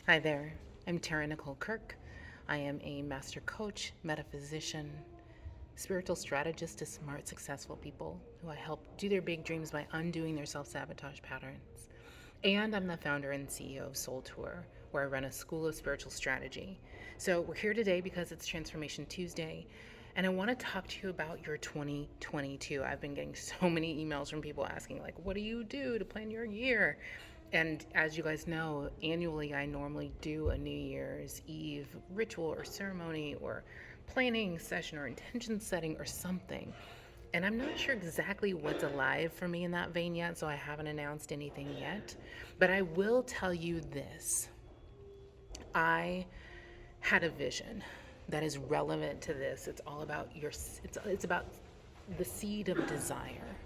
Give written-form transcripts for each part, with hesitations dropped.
Hi there, I'm Tara-Nicholle Kirk. I am a master coach, metaphysician, spiritual strategist to smart, successful people who I help do their big dreams by undoing their self-sabotage patterns. And I'm the founder and CEO of Soul Tour, where I run a school of spiritual strategy. So we're here today because it's Transformation Tuesday, and I want to talk to you about your 2022. I've been getting so many emails from people asking, like, what do you do to plan your year? And as you guys know, annually I normally do a New Year's Eve ritual or ceremony or planning session or intention setting or something. And I'm not sure exactly what's alive for me in that vein yet, so I haven't announced anything yet. But I will tell you this. I had a vision that is relevant to this. It's all about it's about the seed of desire.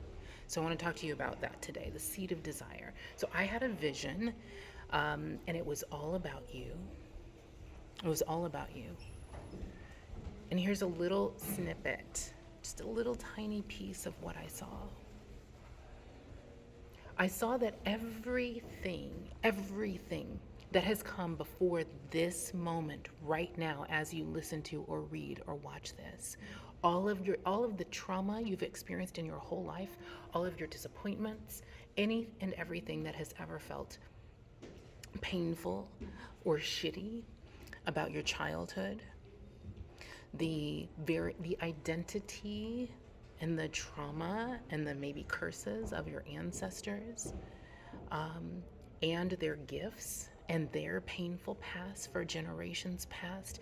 So I want to talk to you about that today, the seed of desire. So I had a vision, and it was all about you. It was all about you. And here's a little snippet, just a little tiny piece of what I saw. I saw that everything that has come before this moment right now as you listen to or read or watch this, all of the trauma you've experienced in your whole life, all of your disappointments, any and everything that has ever felt painful or shitty about your childhood, the identity and the trauma and the maybe curses of your ancestors, and their gifts and their painful past for generations past.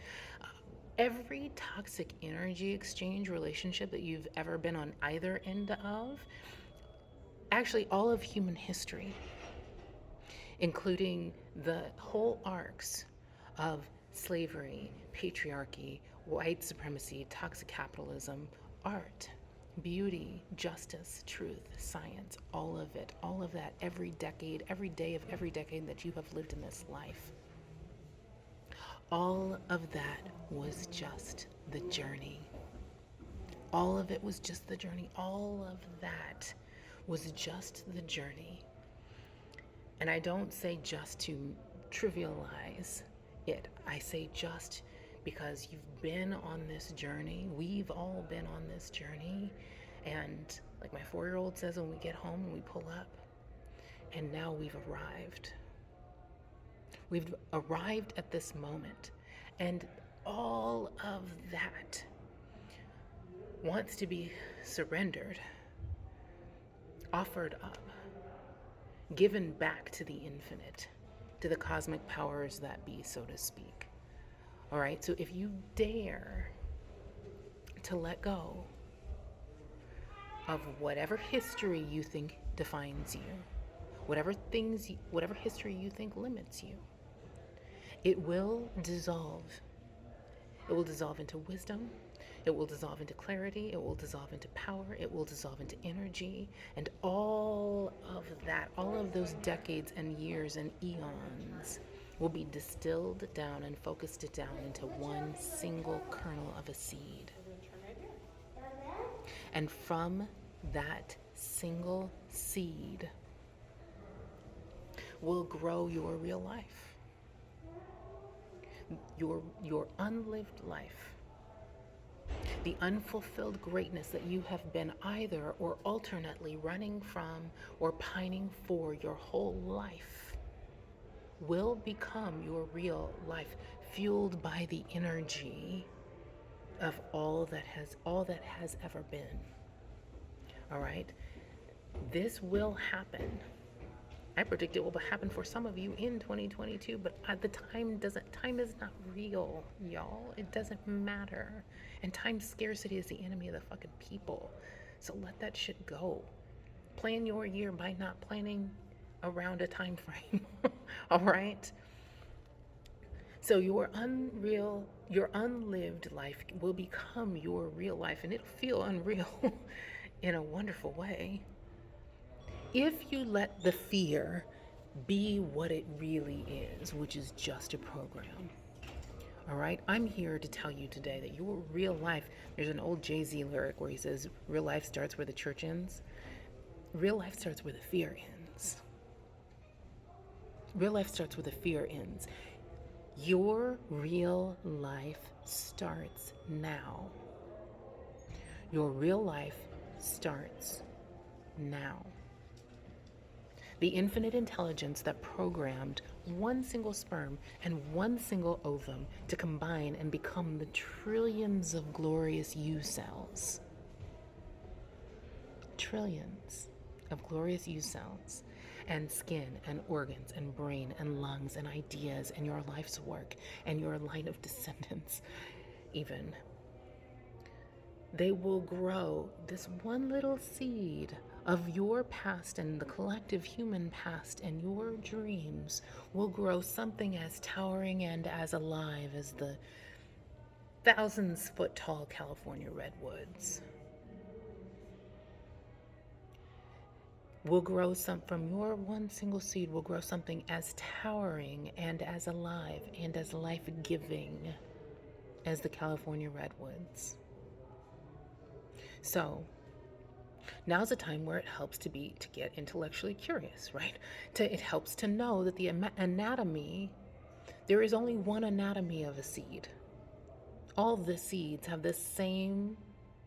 Every toxic energy exchange relationship that you've ever been on either end of, actually all of human history, including the whole arcs of slavery, patriarchy, white supremacy, toxic capitalism, art, beauty, justice, truth, science, all of it, all of that, every decade, every day of every decade that you have lived in this life. All of that was just the journey. All of it was just the journey. All of that was just the journey. And I don't say just to trivialize it. I say just because you've been on this journey. We've all been on this journey. And like my 4-year-old says when we get home and we pull up, and now we've arrived. We've arrived at this moment. And all of that wants to be surrendered, offered up, given back to the infinite, to the cosmic powers that be, so to speak. All right, so if you dare to let go of whatever history you think defines you, whatever history you think limits you, it will dissolve. It will dissolve into wisdom. It will dissolve into clarity. It will dissolve into power. It will dissolve into energy. And all of that, all of those decades and years and eons will be distilled down and focused down into one single kernel of a seed. And from that single seed will grow your real life, your unlived life, the unfulfilled greatness that you have been either or alternately running from or pining for your whole life will become your real life, fueled by the energy of all that has ever been. All right? This will happen. I predict it will happen for some of you in 2022, but time is not real, y'all. It doesn't matter. And time scarcity is the enemy of the fucking people. So let that shit go. Plan your year by not planning around a time frame. All right? So your unlived life will become your real life, and it'll feel unreal in a wonderful way. If you let the fear be what it really is, which is just a program. All right, I'm here to tell you today that your real life, there's an old Jay-Z lyric where he says, real life starts where the church ends. Real life starts where the fear ends. Real life starts where the fear ends. Your real life starts now. Your real life starts now. The infinite intelligence that programmed one single sperm and one single ovum to combine and become the trillions of glorious you cells. Trillions of glorious you cells, and skin and organs and brain and lungs and ideas and your life's work and your line of descendants, even. They will grow this one little seed of your past and the collective human past, and your dreams will grow something as towering and as alive as the thousands foot tall California redwoods. Will grow from your one single seed will grow something as towering and as alive and as life-giving as the California redwoods. So now's a time where it helps to get intellectually curious, right? It helps to know that the anatomy, there is only one anatomy of a seed. All the seeds have the same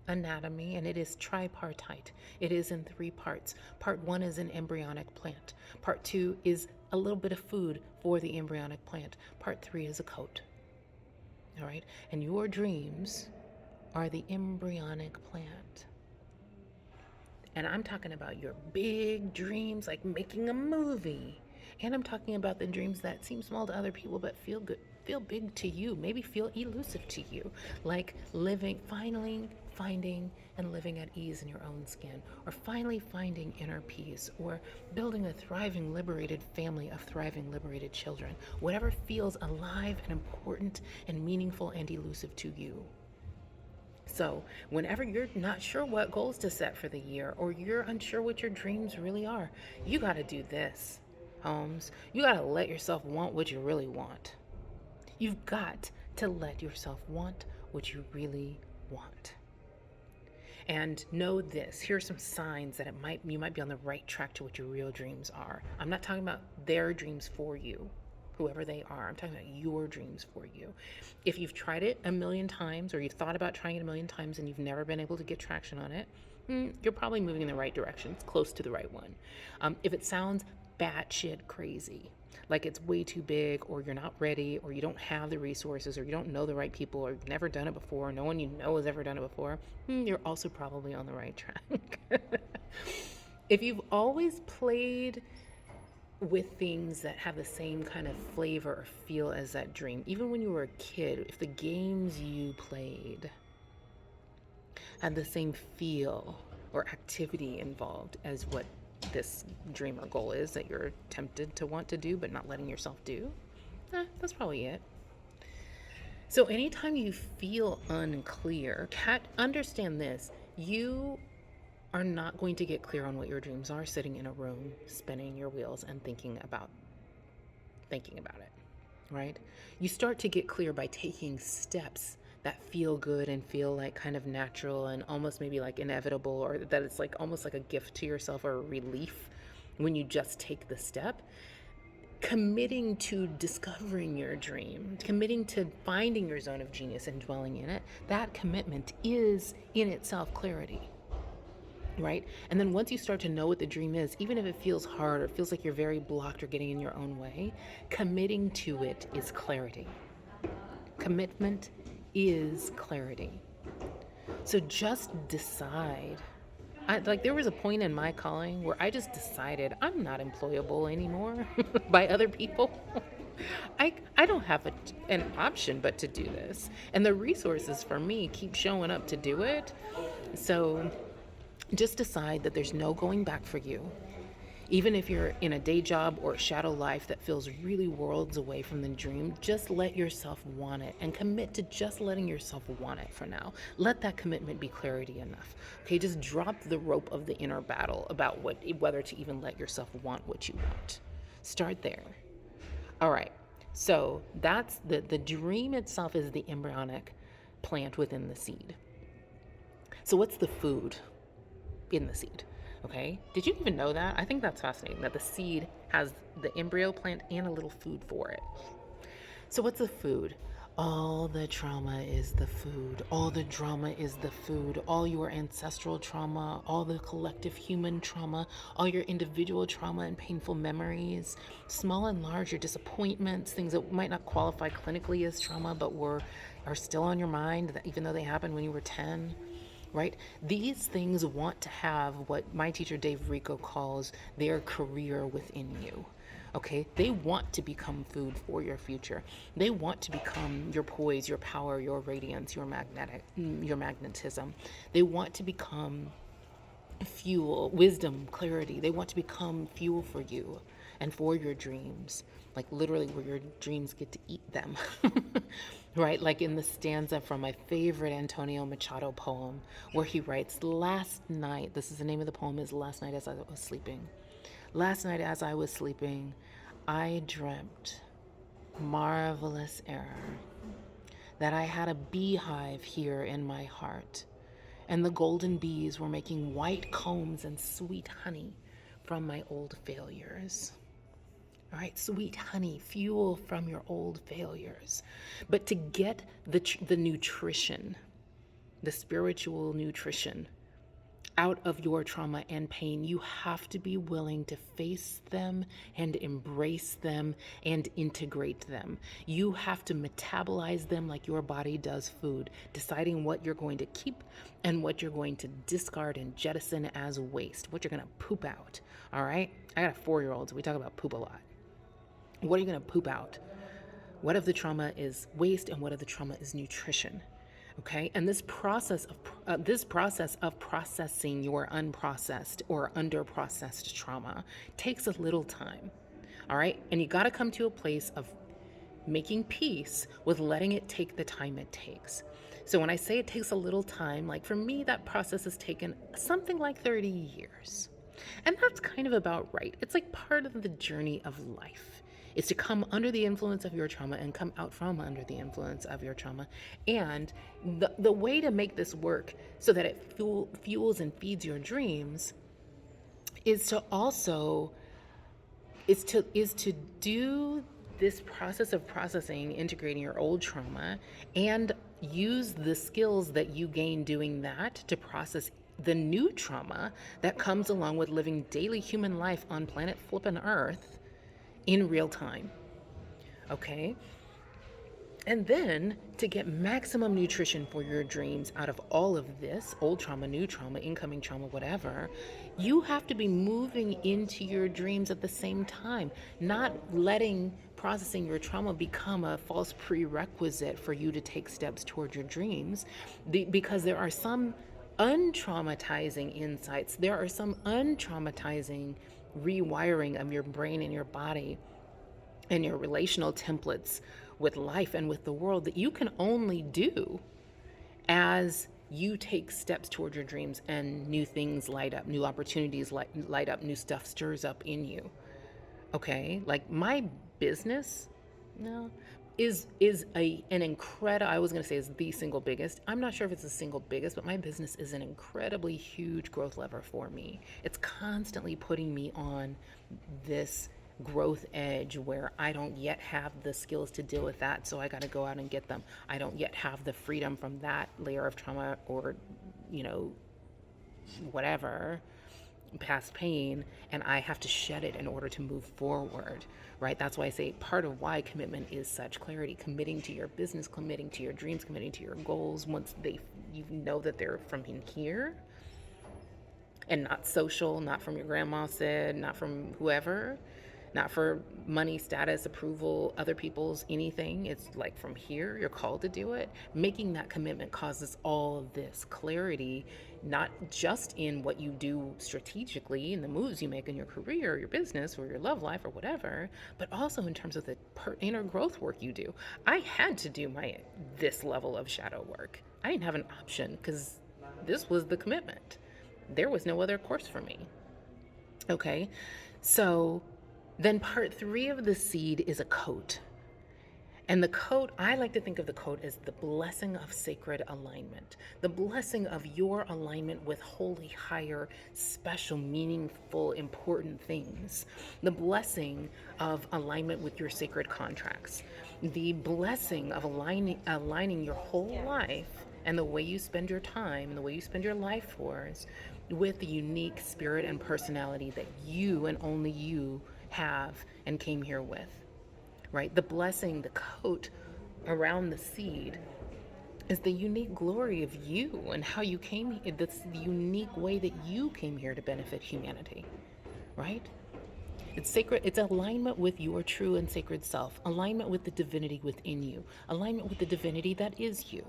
anatomy, and it is tripartite. It is in 3 parts. Part 1 is an embryonic plant. Part 2 is a little bit of food for the embryonic plant. Part 3 is a coat. All right? And your dreams are the embryonic plant. And I'm talking about your big dreams, like making a movie. And I'm talking about the dreams that seem small to other people but feel good, feel big to you, maybe feel elusive to you, like finally finding and living at ease in your own skin, or finally finding inner peace, or building a thriving, liberated family of thriving, liberated children. Whatever feels alive and important and meaningful and elusive to you. So whenever you're not sure what goals to set for the year, or you're unsure what your dreams really are, you got to do this, Holmes. You got to let yourself want what you really want. You've got to let yourself want what you really want. And know this, here are some signs that you might be on the right track to what your real dreams are. I'm not talking about their dreams for you, whoever they are. I'm talking about your dreams for you. If you've tried it a million times, or you've thought about trying it a million times and you've never been able to get traction on it, you're probably moving in the right direction. It's close to the right one. If it sounds batshit crazy, like it's way too big, or you're not ready, or you don't have the resources, or you don't know the right people, or you've never done it before, no one you know has ever done it before, you're also probably on the right track. If you've always played with things that have the same kind of flavor or feel as that dream, even when you were a kid, if the games you played had the same feel or activity involved as what this dream or goal is that you're tempted to want to do but not letting yourself do, that's probably it. So anytime you feel unclear, understand this: you are not going to get clear on what your dreams are sitting in a room spinning your wheels and thinking about it, right? You start to get clear by taking steps that feel good and feel like kind of natural and almost maybe like inevitable, or that it's like almost like a gift to yourself or a relief when you just take the step. Committing to discovering your dream, committing to finding your zone of genius and dwelling in it, that commitment is in itself clarity. Right? And then once you start to know what the dream is, even if it feels hard or feels like you're very blocked or getting in your own way, committing to it is clarity. Commitment is clarity. So just decide. There was a point in my calling where I just decided I'm not employable anymore by other people. I don't have an option but to do this. And the resources for me keep showing up to do it. So just decide that there's no going back for you. Even if you're in a day job or a shadow life that feels really worlds away from the dream, just let yourself want it and commit to just letting yourself want it for now. Let that commitment be clarity enough. Okay, just drop the rope of the inner battle about whether to even let yourself want what you want. Start there. All right, so that's the dream itself is the embryonic plant within the seed. So what's the food in the seed? Okay, did you even know that? I think that's fascinating that the seed has the embryo plant and a little food for it. So what's the food? All the trauma is the food. All the drama is the food. All your ancestral trauma, all the collective human trauma, all your individual trauma and painful memories, small and large, your disappointments, things that might not qualify clinically as trauma, but are still on your mind, that even though they happened when you were 10, right? These things want to have what my teacher Dave Rico calls their career within you. Okay, they want to become food for your future. They want to become your poise, your power, your radiance, your magnetism. They want to become fuel, wisdom, clarity. They want to become fuel for you and for your dreams, like literally where your dreams get to eat them. Right? Like in the stanza from my favorite Antonio Machado poem, where he writes, last night, this is the name of the poem, is Last Night as I Was Sleeping. Last night as I was sleeping, I dreamt, marvelous error, that I had a beehive here in my heart, and the golden bees were making white combs and sweet honey from my old failures. All right, sweet honey, fuel from your old failures. But to get the nutrition, the spiritual nutrition, out of your trauma and pain, you have to be willing to face them and embrace them and integrate them. You have to metabolize them like your body does food, deciding what you're going to keep and what you're going to discard and jettison as waste, what you're going to poop out. All right? I got a 4-year-old, so we talk about poop a lot. What are you going to poop out? What of the trauma is waste and what of the trauma is nutrition? Okay, and this process of processing your unprocessed or underprocessed trauma takes a little time. All right, and you got to come to a place of making peace with letting it take the time it takes. So when I say it takes a little time, like for me, that process has taken something like 30 years, and that's kind of about right. It's like part of the journey of life. Is to come under the influence of your trauma and come out from under the influence of your trauma. And the way to make this work so that it fuels and feeds your dreams is to also is to do this process of processing, integrating your old trauma, and use the skills that you gain doing that to process the new trauma that comes along with living daily human life on planet flippin' Earth in real time. Okay? And then to get maximum nutrition for your dreams out of all of this, old trauma, new trauma, incoming trauma, whatever, you have to be moving into your dreams at the same time, not letting processing your trauma become a false prerequisite for you to take steps toward your dreams, because there are some untraumatizing insights, there are some untraumatizing rewiring of your brain and your body and your relational templates with life and with the world that you can only do as you take steps toward your dreams and new things light up, new opportunities light up, new stuff stirs up in you. Okay, like my business is an incredible, I was going to say is the single biggest. I'm not sure if it's the single biggest, but my business is an incredibly huge growth lever for me. It's constantly putting me on this growth edge where I don't yet have the skills to deal with that, so I got to go out and get them. I don't yet have the freedom from that layer of trauma or, whatever, past pain, and I have to shed it in order to move forward, right? That's why I say part of why commitment is such clarity, committing to your business, committing to your dreams, committing to your goals once you know that they're from in here and not social, not from your grandma said, not from whoever, not for money, status, approval, other people's anything. It's like from here, you're called to do it. Making that commitment causes all of this clarity, not just in what you do strategically, in the moves you make in your career, your business, or your love life, or whatever, but also in terms of the inner growth work you do. I had to do this level of shadow work. I didn't have an option because this was the commitment. There was no other course for me. Okay, so then part 3 of the seed is a coat. And the coat, I like to think of the coat as the blessing of sacred alignment, the blessing of your alignment with holy, higher, special, meaningful, important things, the blessing of alignment with your sacred contracts. the blessing of aligning your whole life and the way you spend your time and the way you spend your life force with the unique spirit and personality that you and only you have and came here with, right? The blessing, the coat around the seed is the unique glory of you and how you came here. That's the unique way that you came here to benefit humanity, right? It's sacred. It's alignment with your true and sacred self, alignment with the divinity within you, alignment with the divinity that is you.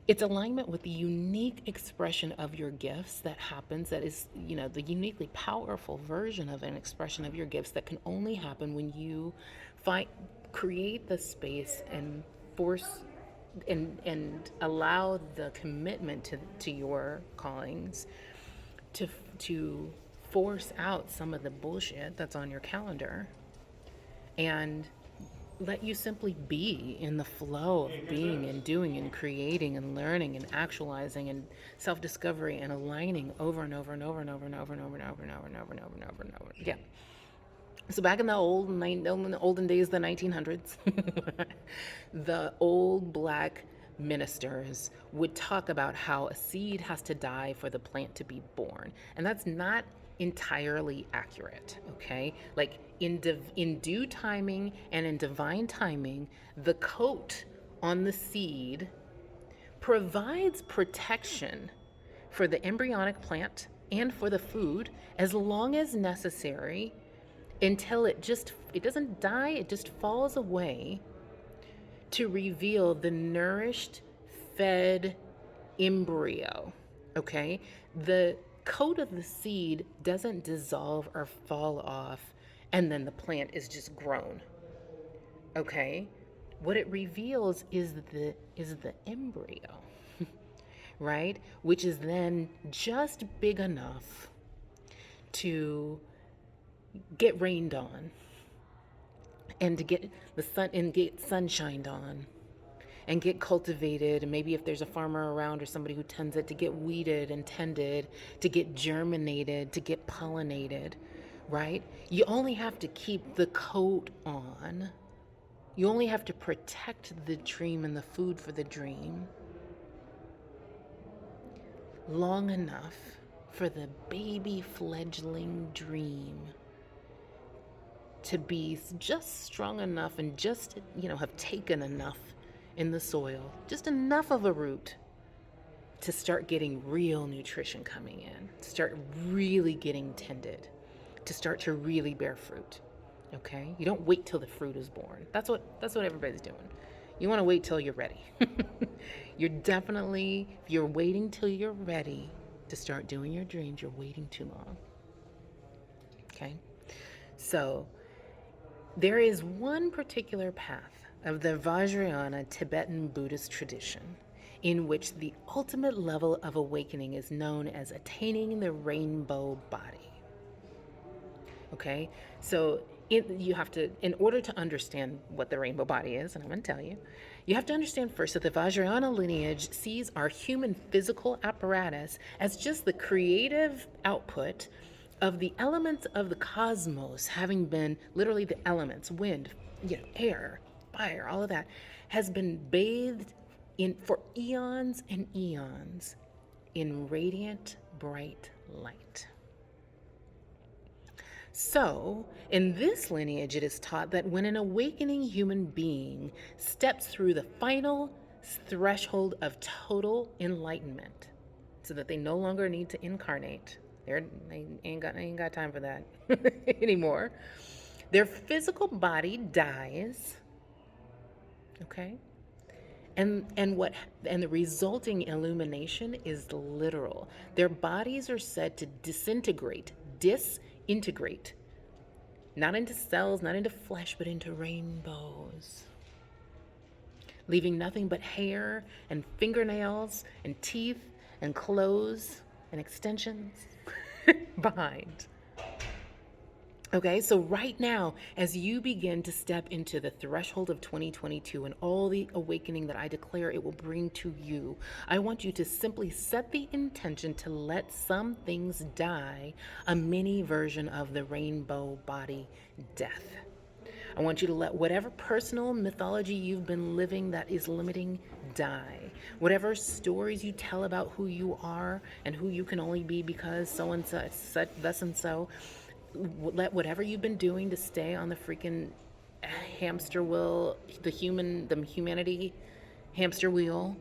It's alignment with the unique expression of your gifts that happens, that is, the uniquely powerful version of an expression of your gifts that can only happen when you create the space and force and allow the commitment to your callings to force out some of the bullshit that's on your calendar and let you simply be in the flow of being and doing and creating and learning and actualizing and self-discovery and aligning over and over and over and over and over and over and over and over and over and over and over and over. Yeah. So back in the olden days, the 1900s, the old black ministers would talk about how a seed has to die for the plant to be born. And that's not entirely accurate, okay? Like in due timing and in divine timing, the coat on the seed provides protection for the embryonic plant and for the food as long as necessary until it doesn't die, it just falls away to reveal the nourished, fed embryo, okay? The coat of the seed doesn't dissolve or fall off and then the plant is just grown, okay? What it reveals is the embryo, right? Which is then just big enough to get rained on and to get the sun and get sunshined on and get cultivated, and maybe if there's a farmer around or somebody who tends it, to get weeded and tended, to get germinated, to get pollinated, right? You only have to keep the coat on. You only have to protect the dream and the food for the dream long enough for the baby fledgling dream to be just strong enough and just, have taken enough in the soil, just enough of a root to start getting real nutrition coming in, to start really getting tended, to start to really bear fruit. Okay? You don't wait till the fruit is born. That's what everybody's doing. You want to wait till you're ready. If you're waiting till you're ready to start doing your dreams, you're waiting too long. Okay? So there is one particular path of the Vajrayana Tibetan Buddhist tradition in which the ultimate level of awakening is known as attaining the rainbow body. Okay? So in order to understand what the rainbow body is, and I'm going to tell you, you have to understand first that the Vajrayana lineage sees our human physical apparatus as just the creative output of the elements of the cosmos, having been literally the elements, wind, air, fire, all of that, has been bathed in for eons and eons in radiant, bright light. So, in this lineage, it is taught that when an awakening human being steps through the final threshold of total enlightenment, so that they no longer need to incarnate, they ain't got time for that anymore. Their physical body dies, okay? And the resulting illumination is literal. Their bodies are said to disintegrate, not into cells, not into flesh, but into rainbows, leaving nothing but hair and fingernails and teeth and clothes and extensions behind. Okay, so right now, as you begin to step into the threshold of 2022 and all the awakening that I declare it will bring to you, I want you to simply set the intention to let some things die, a mini version of the rainbow body death. I want you to let whatever personal mythology you've been living that is limiting die. Whatever stories you tell about who you are and who you can only be because so and such, thus and so, let whatever you've been doing to stay on the freaking hamster wheel, the humanity hamster wheel,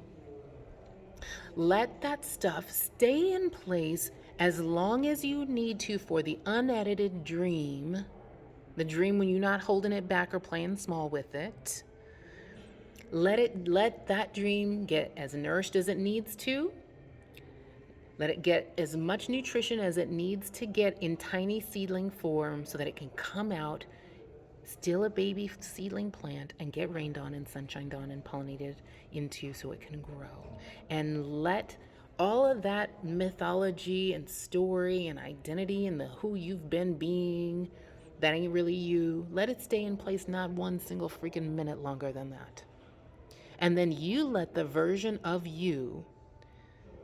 let that stuff stay in place as long as you need to for the unedited dream, the dream when you're not holding it back or playing small with it. Let that dream get as nourished as it needs to. Let it get as much nutrition as it needs to get in tiny seedling form so that it can come out still a baby seedling plant and get rained on and sunshined on and pollinated into so it can grow. And let all of that mythology and story and identity and the who you've been being that ain't really you, let it stay in place not one single freaking minute longer than that. And then you let the version of you,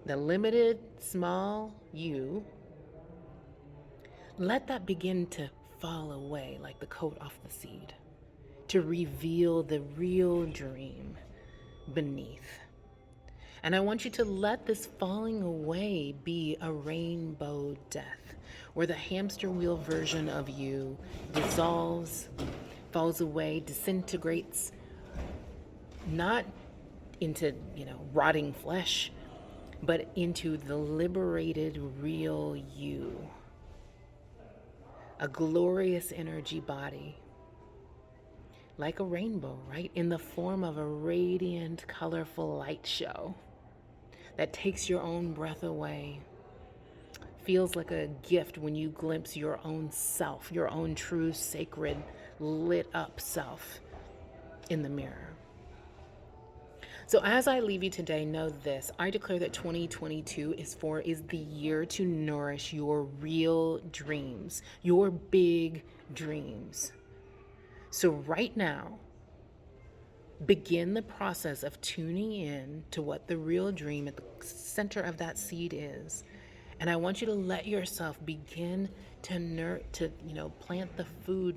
the limited, small you, let that begin to fall away like the coat off the seed, to reveal the real dream beneath. And I want you to let this falling away be a rainbow death, where the hamster wheel version of you dissolves, falls away, disintegrates, not into, rotting flesh, but into the liberated real you. A glorious energy body, like a rainbow, right? In the form of a radiant, colorful light show that takes your own breath away. Feels like a gift when you glimpse your own self, your own true, sacred, lit up self in the mirror. So as I leave you today, know this. I declare that 2022 is the year to nourish your real dreams, your big dreams. So right now, begin the process of tuning in to what the real dream at the center of that seed is. And I want you to let yourself begin to plant the food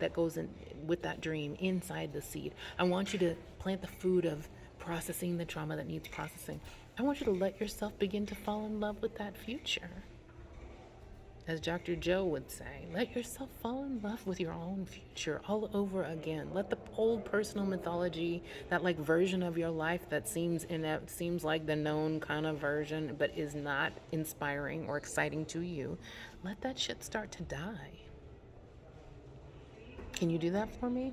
that goes in with that dream inside the seed. I want you to plant the food of processing the trauma that needs processing. I want you to let yourself begin to fall in love with that future. As Dr. Joe would say, let yourself fall in love with your own future all over again. Let the old personal mythology, that version of your life that seems like the known kind of version, but is not inspiring or exciting to you, let that shit start to die. Can you do that for me?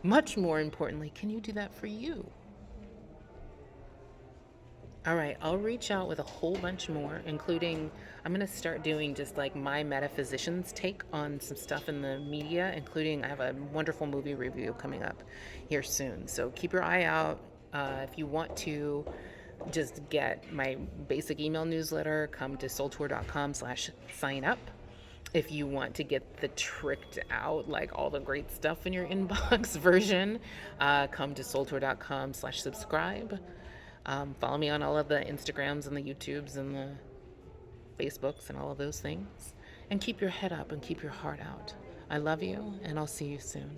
Much more importantly, can you do that for you? All right, I'll reach out with a whole bunch more, including I'm going to start doing just my metaphysician's take on some stuff in the media, including I have a wonderful movie review coming up here soon. So keep your eye out. If you want to just get my basic email newsletter, come to soultour.com/sign up. If you want to get the tricked out, all the great stuff in your inbox version, come to soultour.com/subscribe. Follow me on all of the Instagrams and the YouTubes and the Facebooks and all of those things. And keep your head up and keep your heart out. I love you, and I'll see you soon.